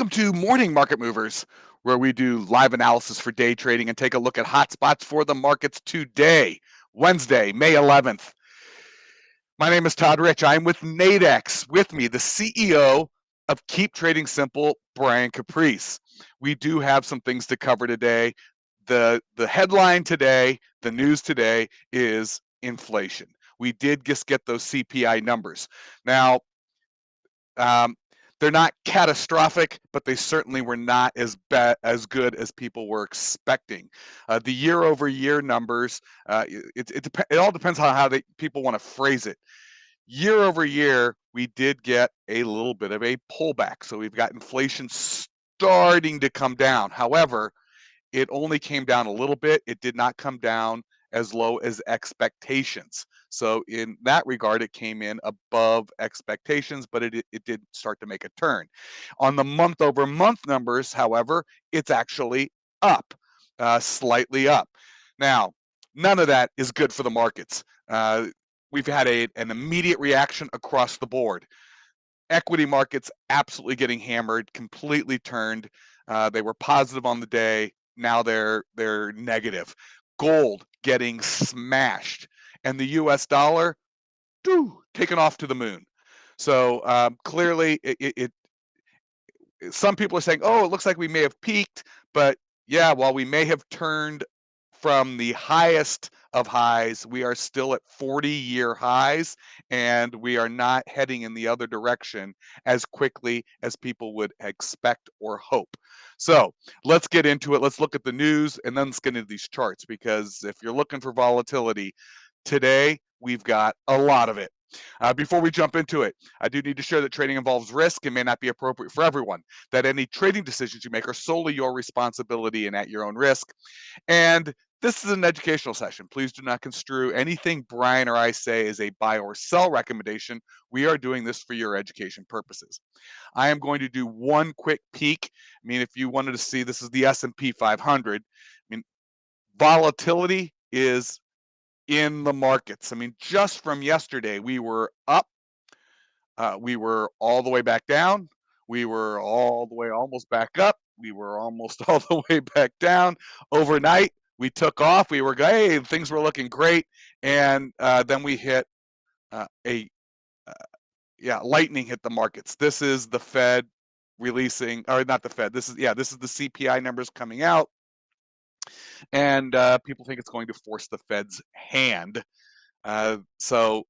Welcome to Morning Market Movers, where we do live analysis for day trading and take a look at hot spots for the markets today, Wednesday, May 11th. My name is Todd Rich. I'm with Nadex. With me, the CEO of Keep Trading Simple, Brian Caprice. We do have some things to cover today. The headline today, the news today is inflation. We did just get those CPI numbers. Now, they're not catastrophic, but they certainly were not as good as people were expecting. The year-over-year numbers, it all depends on how people want to phrase it. Year-over-year, we did get a little bit of a pullback. So we've got inflation starting to come down. However, it only came down a little bit. It did not come down as low as expectations. So in that regard, it came in above expectations, but it did start to make a turn. On the month-over-month numbers, however, it's actually up, slightly up. Now, none of that is good for the markets. We've had an immediate reaction across the board. Equity markets absolutely getting hammered, completely turned. They were positive on the day. Now they're negative. Gold getting smashed, and the U.S. dollar, taken off to the moon. So clearly, some people are saying, "Oh, it looks like we may have peaked," but yeah, while we may have turned from the highest of highs, we are still at 40-year highs, and we are not heading in the other direction as quickly as people would expect or hope. So let's get into it. Let's look at the news, and then let's get into these charts, because if you're looking for volatility, today we've got a lot of it. Before we jump into it, I do need to share that trading involves risk and may not be appropriate for everyone, that any trading decisions you make are solely your responsibility and at your own risk. And this is an educational session. Please do not construe anything Brian or I say as a buy or sell recommendation. We are doing this for your education purposes. I am going to do one quick peek. I mean, if you wanted to see, this is the S&P 500. I mean, volatility is in the markets. I mean, just from yesterday, we were up. We were all the way back down. We were all the way almost back up. We were almost all the way back down. Overnight, we took off. We were, hey, things were looking great. And then we hit lightning hit the markets. This is the Fed releasing, or not the Fed. This is the CPI numbers coming out. And people think it's going to force the Fed's hand. So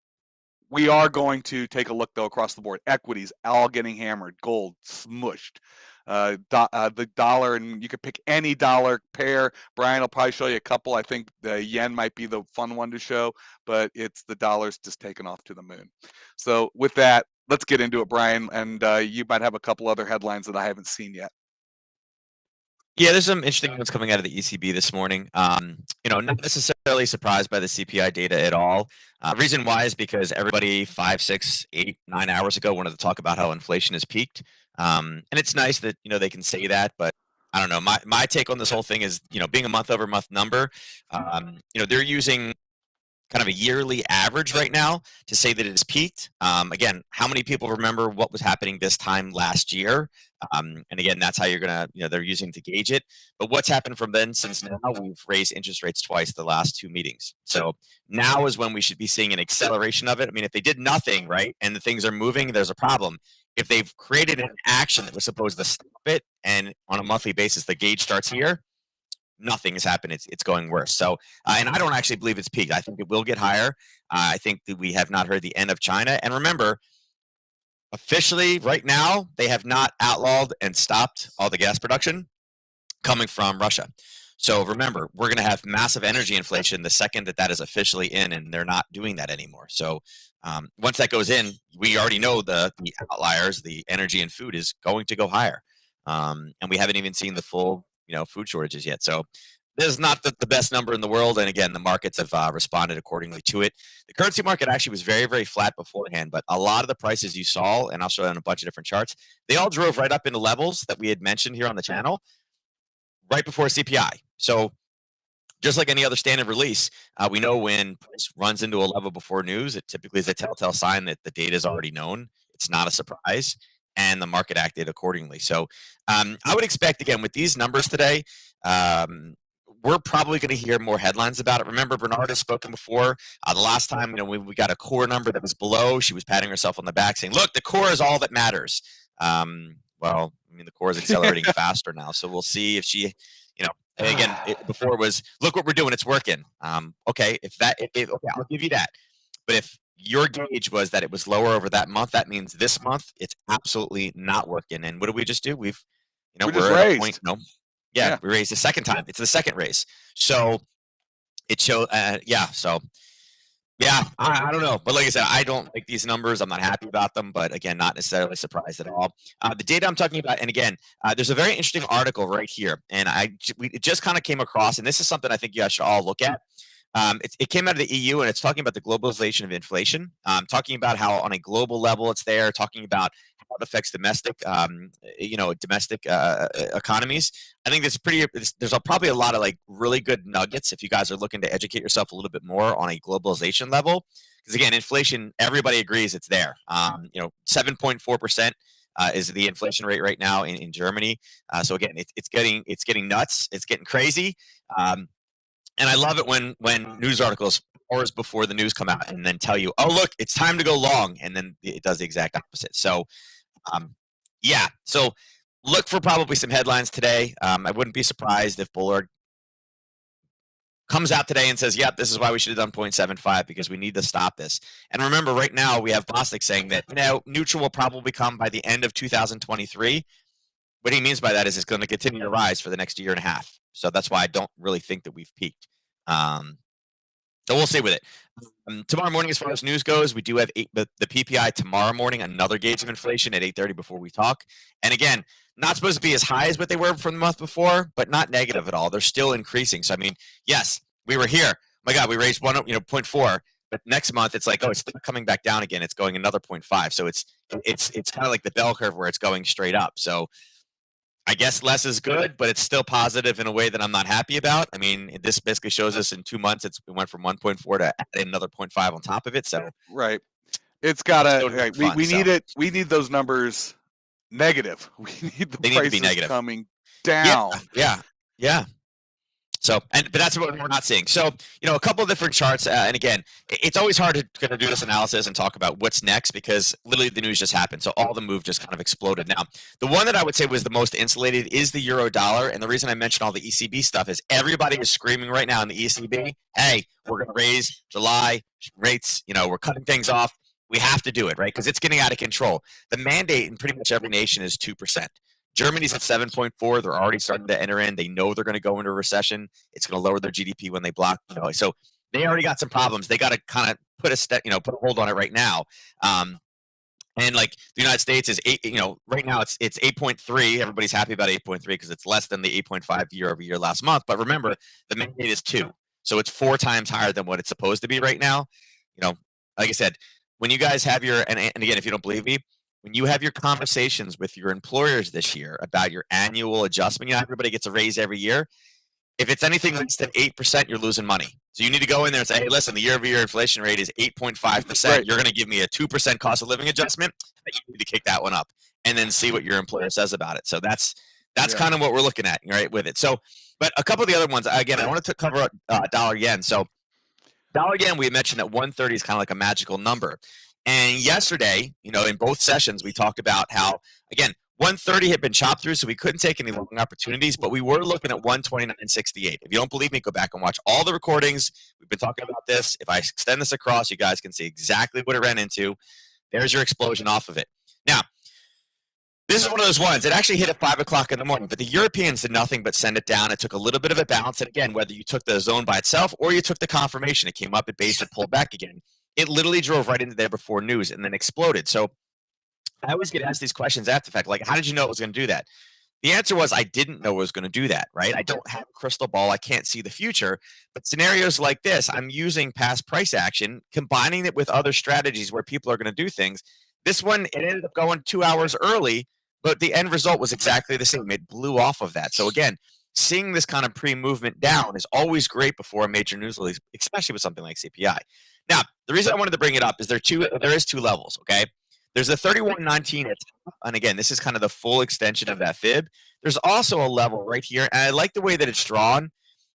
we are going to take a look, though, across the board. Equities all getting hammered. Gold smushed. The dollar, and you could pick any dollar pair. Brian will probably show you a couple. I think the yen might be the fun one to show, but it's the dollar's just taken off to the moon. So with that, let's get into it, Brian. And you might have a couple other headlines that I haven't seen yet. Yeah, there's some interesting ones coming out of the ECB this morning. Not necessarily surprised by the CPI data at all. Reason why is because everybody 5, 6, 8, 9 hours ago wanted to talk about how inflation has peaked. And it's nice that, they can say that, but I don't know. My take on this whole thing is, being a month-over-month number, they're using kind of a yearly average right now to say that it has peaked. Again, how many people remember what was happening this time last year? And again, that's how you're going to, they're using to gauge it. But what's happened from then since now? We've raised interest rates twice the last 2 meetings. So now is when we should be seeing an acceleration of it. I mean, if they did nothing, right, and the things are moving, there's a problem. If they've created an action that was supposed to stop it, and on a monthly basis, the gauge starts here, nothing has happened. It's going worse. So, and I don't actually believe it's peaked. I think it will get higher. I think that we have not heard the end of China. And remember, officially right now, they have not outlawed and stopped all the gas production coming from Russia. So remember, we're going to have massive energy inflation the second that is officially in, and they're not doing that anymore. So once that goes in, we already know the outliers, the energy and food is going to go higher. And we haven't even seen the full food shortages yet. So this is not the best number in the world. And again, the markets have responded accordingly to it. The currency market actually was very, very flat beforehand, but a lot of the prices you saw, and I'll show you on a bunch of different charts, they all drove right up into levels that we had mentioned here on the channel right before CPI. So just like any other standard release, we know when price runs into a level before news, it typically is a telltale sign that the data is already known. It's not a surprise. and the market acted accordingly. So I would expect, again, with these numbers today, we're probably going to hear more headlines about it. Remember, Bernard has spoken before. The last time, we got a core number that was below, she was patting herself on the back saying, look, the core is all that matters. Well, the core is accelerating faster now. So we'll see if she, and again, before it was, look what we're doing, it's working. Okay, okay, I'll give you that. But if your gauge was that it was lower over that month, that means this month it's absolutely not working. And what did we just do? We we're just at a point. raised. Yeah, we raised the second time. It's the second raise. So it showed. So yeah, I don't know. But like I said, I don't like these numbers. I'm not happy about them. But again, not necessarily surprised at all. The data I'm talking about, and again, there's a very interesting article right here, and it just kind of came across, and this is something I think you guys should all look at. It came out of the EU, and it's talking about the globalization of inflation, talking about how on a global level it's there, talking about how it affects domestic economies. I think there's probably a lot of like really good nuggets if you guys are looking to educate yourself a little bit more on a globalization level. Because again, inflation, everybody agrees it's there. 7.4%. Is the inflation rate right now in Germany? So again, it's getting nuts. It's getting crazy. And I love it when news articles hours before the news come out and then tell you, oh, look, it's time to go long. And then it does the exact opposite. So, So look for probably some headlines today. I wouldn't be surprised if Bullard comes out today and says, yep, this is why we should have done 0.75 because we need to stop this. And remember, right now we have Bostic saying that neutral will probably come by the end of 2023. What he means by that is it's going to continue to rise for the next year and a half. So that's why I don't really think that we've peaked. So we'll see with it. Tomorrow morning, as far as news goes, we do have the PPI tomorrow morning, another gauge of inflation at 8:30 before we talk. And again, not supposed to be as high as what they were from the month before, but not negative at all. They're still increasing. So, yes, we were here. My God, we raised 0.4. But next month, it's like, it's coming back down again. It's going another 0.5. So it's kind of like the bell curve where it's going straight up. So I guess less is good, but it's still positive in a way that I'm not happy about. This basically shows us in 2 months it went from 1.4 to another 0.5 on top of it. So right, it's gotta. We need it. We need those numbers negative. We need the prices be negative. Coming down. Yeah. So, but that's what we're not seeing. So, a couple of different charts. And again, it's always hard to do this analysis and talk about what's next because literally the news just happened. So all the move just kind of exploded. Now, the one that I would say was the most insulated is the euro dollar. And the reason I mentioned all the ECB stuff is everybody is screaming right now in the ECB, hey, we're going to raise July rates. We're cutting things off. We have to do it, right? Because it's getting out of control. The mandate in pretty much every nation is 2%. Germany's at 7.4. They're already starting to enter in. They know they're going to go into a recession. It's going to lower their GDP when they block. So they already got some problems. They got to kind of put a hold on it right now. And like the United States is 8. Right now it's 8.3. Everybody's happy about 8.3 because it's less than the 8.5 year over year last month. But remember, the mandate is 2, so it's 4 times higher than what it's supposed to be right now. Like I said, when you guys have your and again, if you don't believe me. When you have your conversations with your employers this year about your annual adjustment, everybody gets a raise every year. If it's anything less than 8%, you're losing money. So you need to go in there and say, hey, listen, the year-over-year inflation rate is 8.5%. Right. You're going to give me a 2% cost of living adjustment. You need to kick that one up and then see what your employer says about it. So that's kind of what we're looking at, right, with it. So, but a couple of the other ones, again, I wanted to cover dollar yen. So dollar yen, we mentioned that 130 is kind of like a magical number. And yesterday, in both sessions, we talked about how, again, 130 had been chopped through, so we couldn't take any long opportunities, but we were looking at 129.68. If you don't believe me, go back and watch all the recordings. We've been talking about this. If I extend this across, you guys can see exactly what it ran into. There's your explosion off of it. Now, this is one of those ones. It actually hit at 5 o'clock in the morning, but the Europeans did nothing but send it down. It took a little bit of a bounce. And again, whether you took the zone by itself or you took the confirmation, it came up at base and pulled back again. It literally drove right into there before news and then exploded. So I always get asked these questions after the fact, like, how did you know it was going to do that? The answer was I didn't know it was going to do that, right? I don't have a crystal ball. I can't see the future. But scenarios like this, I'm using past price action, combining it with other strategies where people are going to do things. This one, it ended up going 2 hours early, but the end result was exactly the same. It blew off of that. So again, seeing this kind of pre-movement down is always great before a major news release, especially with something like CPI. Now, the reason I wanted to bring it up is there is 2 levels, okay? There's a 31.19 at top, and again, this is kind of the full extension of that fib. There's also a level right here, and I like the way that it's drawn.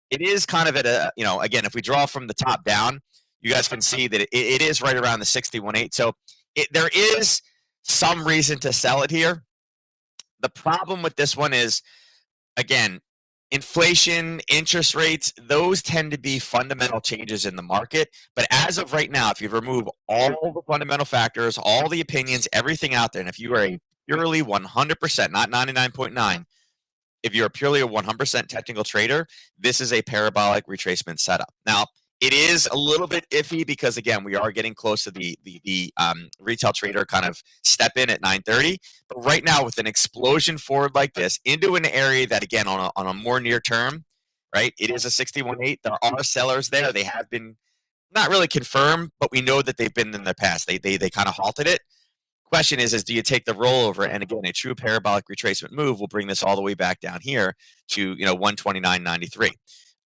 It is kind of at a, again, if we draw from the top down, you guys can see that it is right around the 61.8. So there is some reason to sell it here. The problem with this one is, again, inflation, interest rates, those tend to be fundamental changes in the market. But as of right now, if you remove all the fundamental factors, all the opinions, everything out there, and if you are a purely 100%, not 99.9, if you're purely a 100% technical trader, this is a parabolic retracement setup. Now, it is a little bit iffy because, again, we are getting close to the retail trader kind of step in at 9:30. But right now, with an explosion forward like this into an area that, again, on a more near term, right, it is a 61.8. There are sellers there. They have been not really confirmed, but we know that they've been in the past. They kind of halted it. Question is do you take the rollover? And again, a true parabolic retracement move will bring this all the way back down here to 129.93.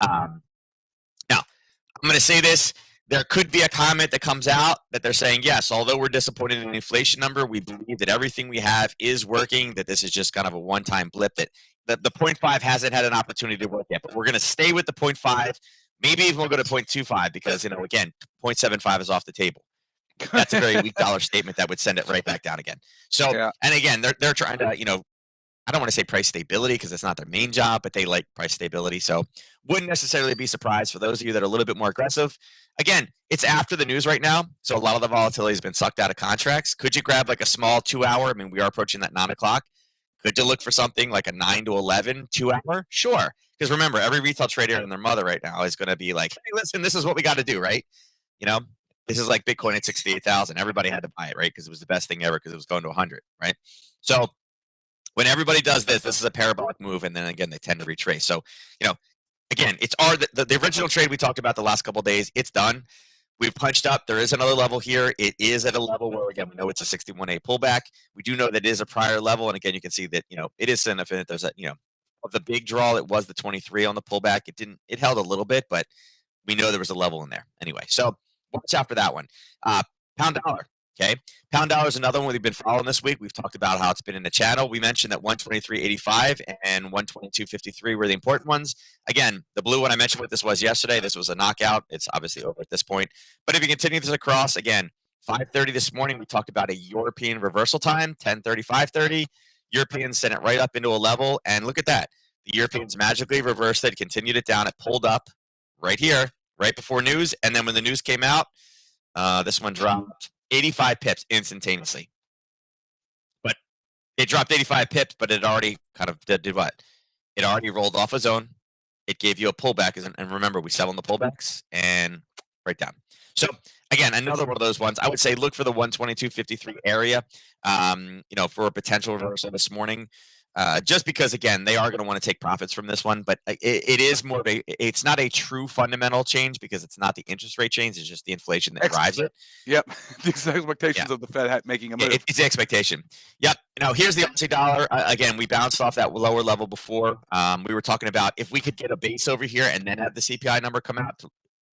Now, I'm going to say this. There could be a comment that comes out that they're saying, yes, although we're disappointed in the inflation number, we believe that everything we have is working, that this is just kind of a one-time blip, that the 0.5 hasn't had an opportunity to work yet. But we're going to stay with the 0.5. Maybe even we'll go to 0.25 because, again, 0.75 is off the table. That's a very weak dollar statement that would send it right back down again. So, yeah. And again, they're trying to, I don't want to say price stability because it's not their main job, but they like price stability. So wouldn't necessarily be surprised for those of you that are a little bit more aggressive. Again, it's after the news right now. So a lot of the volatility has been sucked out of contracts. Could you grab like a small 2 hour? I mean, we are approaching that 9 o'clock. Could you look for something like a 9 to 11 2 hour? Sure. Because remember, every retail trader and their mother right now is going to be like, hey, listen, this is what we got to do, right? This is like Bitcoin at 68,000. Everybody had to buy it, right? Because it was the best thing ever because it was going to 100, right? So when everybody does this, this is a parabolic move, and then again, they tend to retrace. So, again, it's the original trade we talked about the last couple of days. It's done. We've punched up. There is another level here. It is at a level where, again, we know it's a 61.8 pullback. We do know that it is a prior level, and again, you can see that it is significant. There's of the big draw, it was the 23 on the pullback. It held a little bit, but we know there was a level in there anyway. So watch out for that one. Pound dollar. Okay. Pound dollar is another one we've been following this week. We've talked about how it's been in the channel. We mentioned that 123.85 and 122.53 were the important ones. Again, the blue one I mentioned what this was yesterday. This was a knockout. It's obviously over at this point. But if you continue this across, again, 5:30 this morning, we talked about a European reversal time, 10:30, 5:30. Europeans sent it right up into a level. And look at that. The Europeans magically reversed it, continued it down. It pulled up right here, right before news. And then when the news came out, this one dropped 85 pips instantaneously. But it dropped 85 pips, but it already kind of did what? It already rolled off a zone. It gave you a pullback. And remember, we sell on the pullbacks and right down. So again, another one of those ones. I would say look for the 122.53 area, for a potential reversal this morning. Just because, again, they are going to want to take profits from this one, but it is more of it's not a true fundamental change because it's not the interest rate change. It's just the inflation that drives it. Yep. The expectations of the Fed making a move. It's the expectation. Yep. Now, here's the Aussie dollar. Again, we bounced off that lower level before. We were talking about if we could get a base over here and then have the CPI number come out.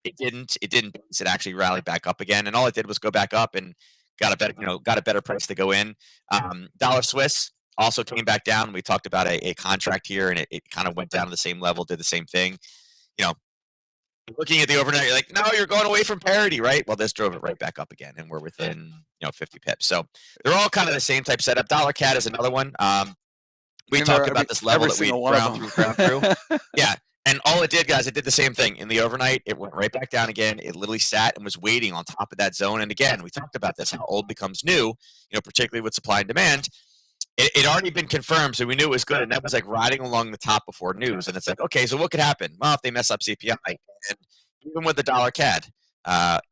It didn't. It actually rallied back up again. And all it did was go back up and got a better price to go in. Dollar Swiss also came back down. We talked about a contract here, and it kind of went down to the same level, did the same thing. Looking at the overnight, you're like, no, you're going away from parity, right? Well, this drove it right back up again, and we're within 50 pips. So they're all kind of the same type setup. Dollar CAD is another one. We talked about this level that we ground through. Yeah. And all it did, guys, it did the same thing. In the overnight, it went right back down again. It literally sat and was waiting on top of that zone. And again, we talked about this, how old becomes new, particularly with supply and demand. It already been confirmed, so we knew it was good. And that was like riding along the top before news. And it's like, okay, so what could happen? Well, if they mess up CPI. And even with the dollar CAD,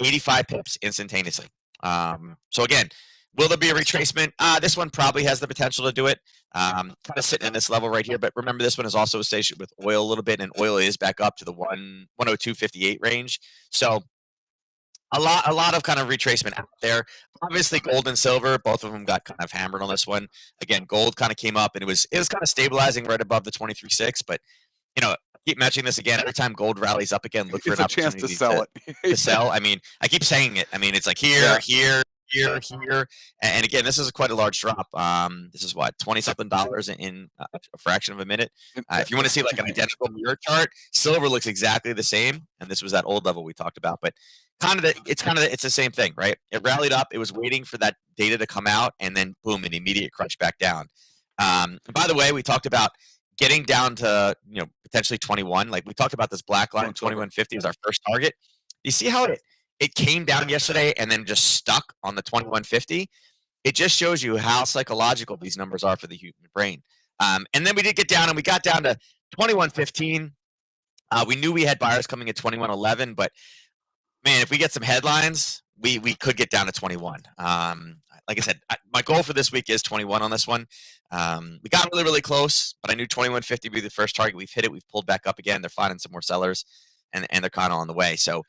85 pips instantaneously. So again, will there be a retracement? This one probably has the potential to do it. Kind of sitting in this level right here. But remember, this one is also associated with oil a little bit, and oil is back up to the 102.58 range. So a lot of kind of retracement out there. Obviously, gold and silver, both of them got kind of hammered on this one. Again, gold kind of came up, and it was kind of stabilizing right above the 23.6. But keep mentioning this again. Every time gold rallies up again, look for an opportunity chance to sell it. To sell. I mean, I keep saying it. I mean, it's like here, here, and again, this is quite a large drop. This is what, 20 something dollars in a fraction of a minute. If you want to see like an identical mirror chart, silver looks exactly the same, and this was that old level we talked about, but it's the same thing, right? It rallied up, it was waiting for that data to come out, and then boom, an immediate crunch back down. By the way, we talked about getting down to potentially 21. Like we talked about this black line, 2150 is our first target. You see how it came down yesterday and then just stuck on the 2150? It just shows you how psychological these numbers are for the human brain. And then we did get down, and we got down to 2115. We knew we had buyers coming at 2111, but man, if we get some headlines, we could get down to 21. Like I said, my goal for this week is 21 on this one. We got really, really close, but I knew 2150 would be the first target. We've hit it. We've pulled back up again. They're finding some more sellers, and they're kind of on the way. So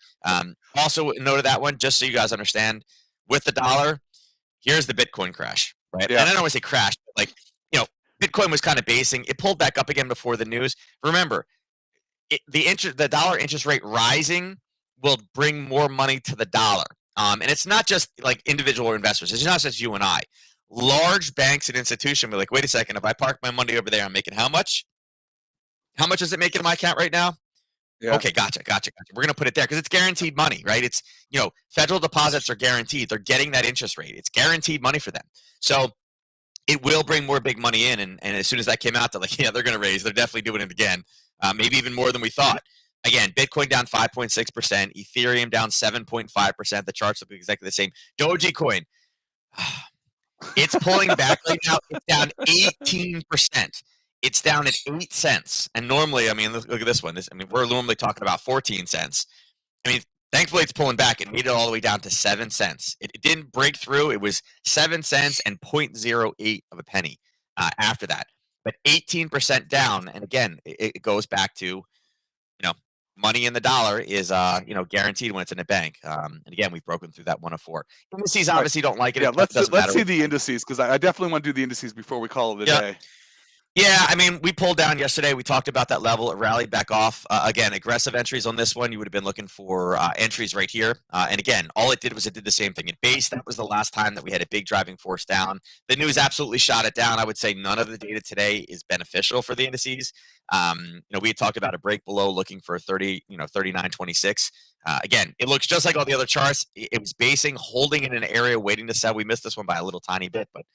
also note that one, just so you guys understand, with the dollar, here's the Bitcoin crash, right? Yeah. And I don't want to say crash, but like, Bitcoin was kind of basing. It pulled back up again before the news. Remember, the dollar interest rate rising will bring more money to the dollar. And it's not just like individual investors. It's not just you and I. Large banks and institutions are like, wait a second, if I park my money over there, I'm making how much? How much is it making in my account right now? Yeah. Okay, gotcha. We're going to put it there because it's guaranteed money, right? It's, federal deposits are guaranteed. They're getting that interest rate. It's guaranteed money for them. So it will bring more big money in. And as soon as that came out, they're like, yeah, they're going to raise. They're definitely doing it again. Maybe even more than we thought. Again, Bitcoin down 5.6%, Ethereum down 7.5%. The charts look exactly the same. Dogecoin, it's pulling back right now. It's down 18%. It's down at 8 cents. And normally, I mean, look at this one. We're normally talking about 14 cents. I mean, thankfully, it's pulling back. It made it all the way down to 7 cents. It didn't break through. It was 7 cents and 0.08 of a penny after that. But 18% down. And again, it goes back to, money in the dollar is, guaranteed when it's in a bank. And again, we've broken through that 104. Indices obviously don't like it. Yeah, let's see the matter. indices because I definitely want to do the indices before we call it a day. Yeah, I mean, we pulled down yesterday. We talked about that level. It rallied back off. Again, aggressive entries on this one. You would have been looking for entries right here. And again, all it did was it did the same thing. It based. That was the last time that we had a big driving force down. The news absolutely shot it down. I would say none of the data today is beneficial for the indices. We had talked about a break below looking for 39.26. Again, it looks just like all the other charts. It was basing, holding in an area, waiting to sell. We missed this one by a little tiny bit, but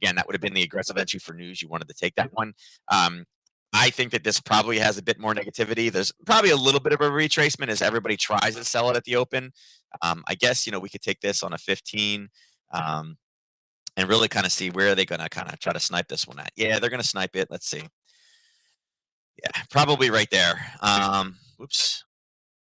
again, that would have been the aggressive entry for news. You wanted to take that one. I think that this probably has a bit more negativity. There's probably a little bit of a retracement as everybody tries to sell it at the open. I guess, we could take this on a 15 and really kind of see where are they going to kind of try to snipe this one at. Yeah, they're going to snipe it. Let's see. Yeah, probably right there. Whoops.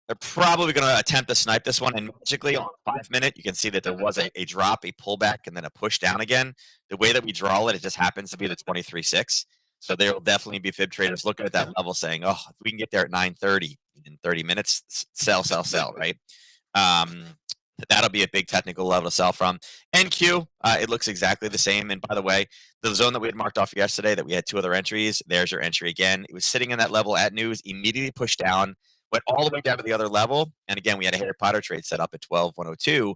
They're probably going to attempt to snipe this one, and magically on 5 minute, you can see that there was a drop, a pullback, and then a push down again. The way that we draw it, it just happens to be the 23.6. So there will definitely be fib traders looking at that level saying, oh, if we can get there at 9:30 in 30 minutes, sell, right? That'll be a big technical level to sell from. NQ, it looks exactly the same. And by the way, the zone that we had marked off yesterday that we had 2 other entries, there's your entry again. It was sitting in that level at news, immediately pushed down, went all the way down to the other level. And again, we had a Harry Potter trade set up at 12.102.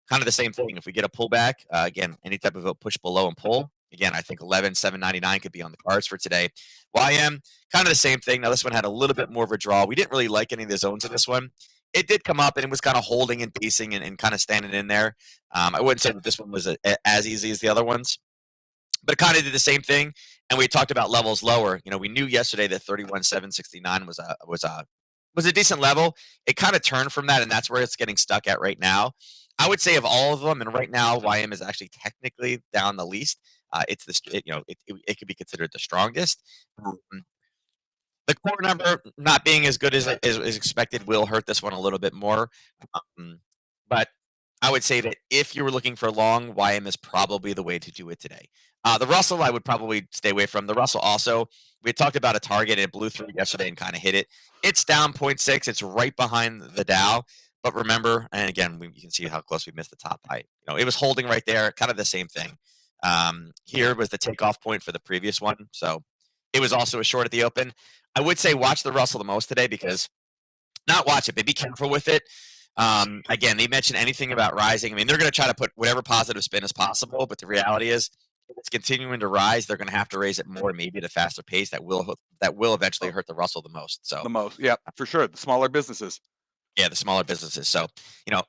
Kind of the same thing. If we get a pullback, again, any type of a push below and pull, again, I think 11,799 could be on the cards for today. YM, kind of the same thing. Now, this one had a little bit more of a draw. We didn't really like any of the zones in this one. It did come up and it was kind of holding and pacing and kind of standing in there. I wouldn't say that this one was as easy as the other ones, but it kind of did the same thing. And we talked about levels lower. We knew yesterday that 31,769 was a decent level. It kind of turned from that, and that's where it's getting stuck at right now. I would say of all of them, and right now YM is actually technically down the least. It's it could be considered the strongest. The core number not being as good as expected will hurt this one a little bit more. But I would say that if you were looking for long, YM is probably the way to do it today. The Russell, I would probably stay away from. The Russell also, we had talked about a target and it blew through yesterday and kind of hit it. It's down 0.6. It's right behind the Dow. But remember, and again, you can see how close we missed the top height. It was holding right there, kind of the same thing. Here was the takeoff point for the previous one. So it was also a short at the open. I would say watch the Russell the most today because not watch it, but be careful with it. Again, they mention anything about rising. I mean, they're going to try to put whatever positive spin as possible, but the reality is, if it's continuing to rise, they're going to have to raise it more, maybe at a faster pace. That will eventually Oh, hurt the Russell the most. So, the most. Yeah, for sure. The smaller businesses. yeah, the smaller businesses. So,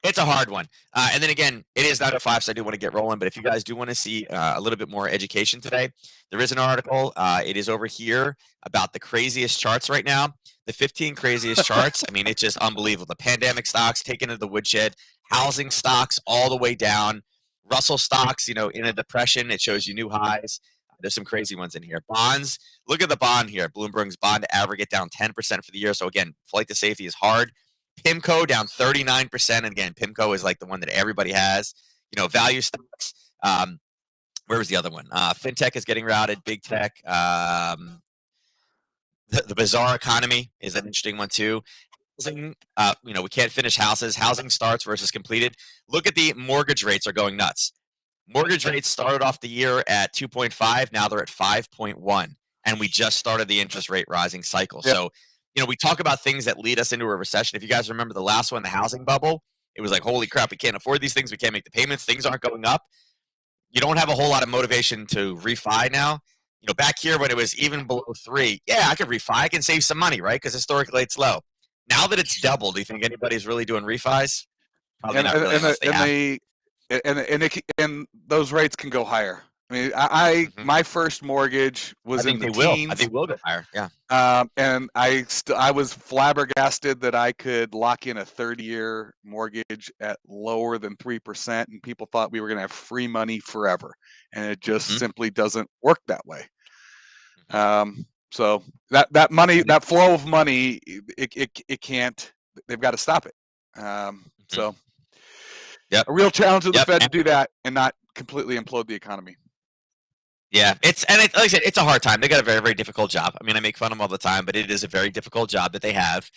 it's a hard one. And then again, it is 9:05, so I do want to get rolling. But if you guys do want to see a little bit more education today, there is an article. It is over here about the craziest charts right now. The 15 craziest charts. I mean, it's just unbelievable. The pandemic stocks taken to the woodshed, housing stocks all the way down, Russell stocks, in a depression. It shows you new highs. There's some crazy ones in here. Bonds. Look at the bond here. Bloomberg's bond aggregate down 10% for the year. So again, flight to safety is hard. PIMCO down 39%. And again, PIMCO is like the one that everybody has. Value stocks. Where was the other one? Fintech is getting routed. Big tech. The bizarre economy is an interesting one too. Housing, we can't finish houses. Housing starts versus completed. Look at the mortgage rates are going nuts. Mortgage rates started off the year at 2.5. Now they're at 5.1. And we just started the interest rate rising cycle. Yep. So, we talk about things that lead us into a recession. If you guys remember the last one, the housing bubble, it was like, holy crap, we can't afford these things. We can't make the payments. Things aren't going up. You don't have a whole lot of motivation to refi now. Back here when it was even below 3, yeah, I could refi. I can save some money, right? Because historically it's low. Now that it's doubled, do you think anybody's really doing refis? Probably and not really, and unless they and have. they and those rates can go higher. I mean, I Mhm. my first mortgage I was in think the they will. I teens, think we'll go higher. Yeah. and I was flabbergasted that I could lock in a 30-year mortgage at lower than 3%, and people thought we were going to have free money forever, and it just Mhm. simply doesn't work that way. Mhm. So that money, And that flow of money, it can't. They've got to stop it. mhm. So Yep. a real challenge of the Yep. Fed to do that and not completely implode the economy. Yeah, like I said, it's a hard time. They got a very, very difficult job. I mean, I make fun of them all the time, but it is a very difficult job that they have.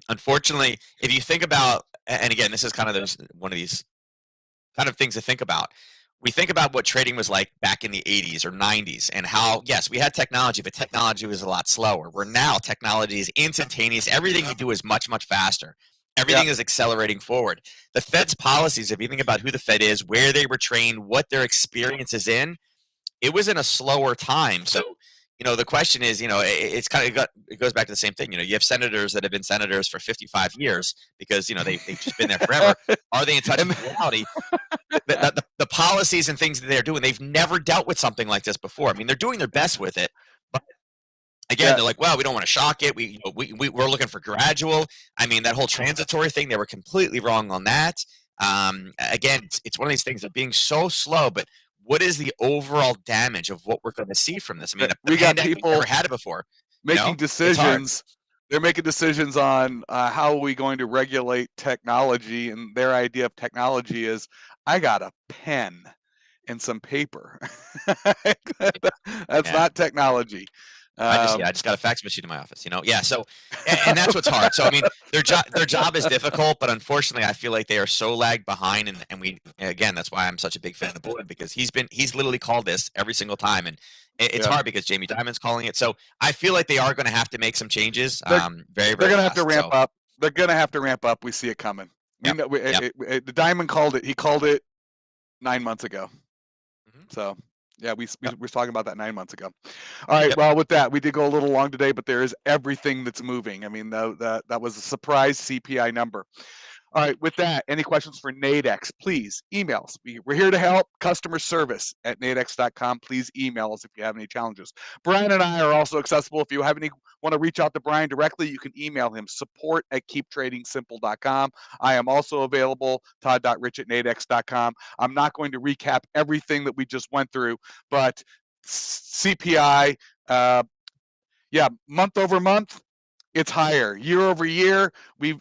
Unfortunately, if you think about, and again, this is kind of one of these kind of things to think about. We think about what trading was like back in the 80s or 90s and how, yes, we had technology, but technology was a lot slower. Where now technology is instantaneous. Everything you do is much, much faster. Yeah, Everything is accelerating forward. The Fed's policies, if you think about who the Fed is, where they were trained, what their experience is in, it was in a slower time. So, the question is, it's kind of it goes back to the same thing. You have senators that have been senators for 55 years because, they've just been there forever. Are they in touch and with reality? The policies and things that they're doing, they've never dealt with something like this before. I mean, they're doing their best with it, but again, yeah, they're like, well, we don't want to shock it. We're looking for gradual. I mean, that whole transitory thing, they were completely wrong on that. Again, it's one of these things of being so slow, but what is the overall damage of what we're going to see from this? I mean, the we got pandemic, we've never people had it before. making It's hard. decisions. They're making decisions on how are we going to regulate technology, and their idea of technology is, I got a pen and some paper. That's Yeah. not technology. I just got a fax machine in my office, Yeah, so and that's what's hard. So I mean, their job is difficult, but unfortunately, I feel like they are so lagged behind, and we again, that's why I'm such a big fan of Boyd because he's literally called this every single time, and it's Yeah, hard because Jamie Dimon's calling it. So I feel like they are going to have to make some changes, they're very they're very gonna have to fast. ramp So up. They're gonna have to ramp up. We see it coming. We yep, know yep, the Diamond called it. He called it 9 months ago. mhm, So yeah, we yep, were talking about that 9 months ago. All right. yep. Well, with that, we did go a little long today, but there is everything that's moving. I mean, that was a surprise CPI number. All right. With that, any questions for Nadex, please email us. We're here to help. Customer service at nadex.com. Please email us if you have any challenges. Brian and I are also accessible. If you want to reach out to Brian directly, you can email him support@keeptradingsimple.com. I am also available, todd.rich@nadex.com. I'm not going to recap everything that we just went through, but CPI, yeah, month over month, it's higher. Year over year, we've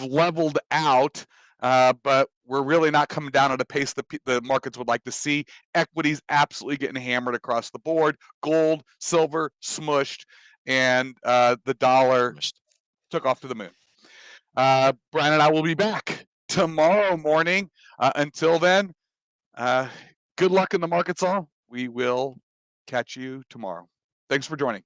leveled out, but we're really not coming down at a pace that the markets would like to see. Equities absolutely getting hammered across the board. Gold, silver, smushed, and the dollar took off to the moon. Brian and I will be back tomorrow morning. Until then, uh, good luck in the markets all. We will catch you tomorrow. Thanks for joining.